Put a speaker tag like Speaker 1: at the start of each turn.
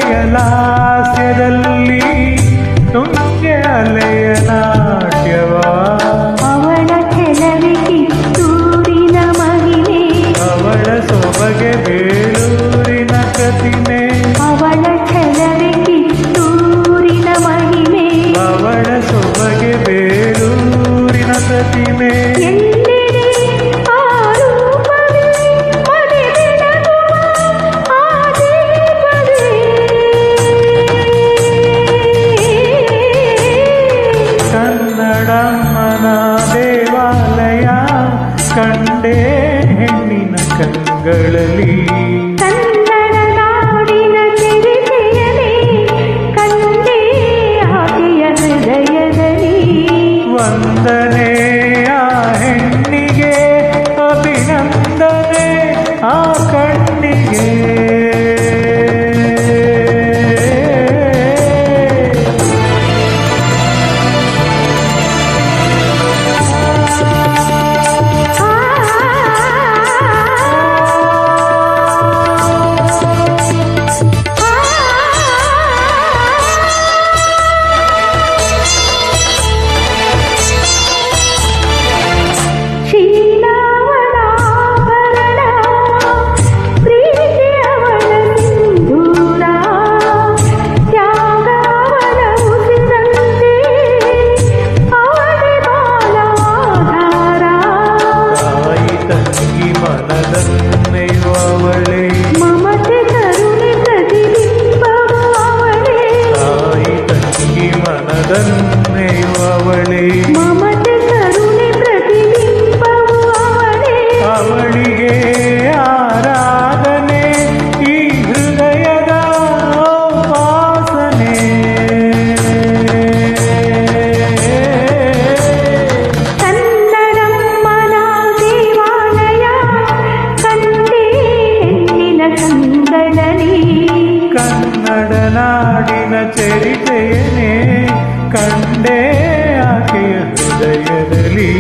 Speaker 1: ನಗೆಯ ಲಾಸ್ಯದಲ್ಲಿ ತುಂಗೆ ಅಲೆಯ ನಾಟ್ಯವ
Speaker 2: ಅವಳ ಕೆಲವೆ ಕಿತ್ತೂರಿನ ಮಹಿಮೆ
Speaker 1: ಅವಳ ಸೊಬಗೆ ಬೇಲೂರಿನ ಪ್ರತಿಮೆ
Speaker 2: ಅವಳ ಕೆಲವೆ ಕಿತ್ತೂರಿನ ಮಹಿಮೆ
Speaker 1: ಅವಳ ಸೊಬಗೆ ಬೇಲೂರಿನ ಪ್ರತಿಮೆ
Speaker 2: ಎಲ್ಲೆಡೆ ಆ ರೂಪವೇ ಮನೆ ಬೆಳಗುವ ಆ ದೀಪವೇ
Speaker 1: ಕನ್ನಡಮ್ಮನ ದೇವಾಲಯ ಕಂಡೇ ಹೆಣ್ಣಿನ ಕಂಗಳಲ್ಲಿ
Speaker 2: ಕನ್ನಡ ನಾಡಿನ ಚರಿತೆಯನೇ ಕಂಡೇ ಆಕೆಯ ಹೃದಯದಲ್ಲಿ
Speaker 1: ವಂದನೆ ಆ ಹೆಣ್ಣಿಗೆ ಅಭಿನಂದನೆ ಆ ಕಣ್ಣಿಗೆ
Speaker 2: ಶೀಲಾವಳಾಭರಣ ಪ್ರೀತಿ ಅವಳ ಸಿಂಧೂರ ತ್ಯಾಗವಳ ಉಸಿರಂತೆ ಅವಳೆ ಬಾಲಾಧಾರ
Speaker 1: ತಾಯಿ ತಂಗಿ ಮನದನ್ನೆಯುವವಳೆ
Speaker 2: ಮಮತೆ ಕರುಣೆ ಪ್ರತಿಬಿಂಬವು ಅವಳೇ
Speaker 1: ತಾಯಿ ತಂಗಿ ಮನದನ್ನೆಯುವವಳೆ
Speaker 2: ಮಮತೆ ಕರುಣೆ ಪ್ರತಿಬಿಂಬವು ಅವಳೇ
Speaker 1: ಅವಳಿಗೆ ಆರಾಧನೆ ಈ ಹೃದಯದ ವಾಸನೆ
Speaker 2: ಕನ್ನಡಮ್ಮನ ದೇವಾಲಯ ಕಂಡೇ ಹೆಣ್ಣಿನ ಕಂಗಳಲ್ಲಿ
Speaker 1: ಕನ್ನಡ ನಾಡಿನ ಚರಿತೆಯೇ ಕಂಡೇ ಆಕೆಯ ಹೃದಯದಲ್ಲಿ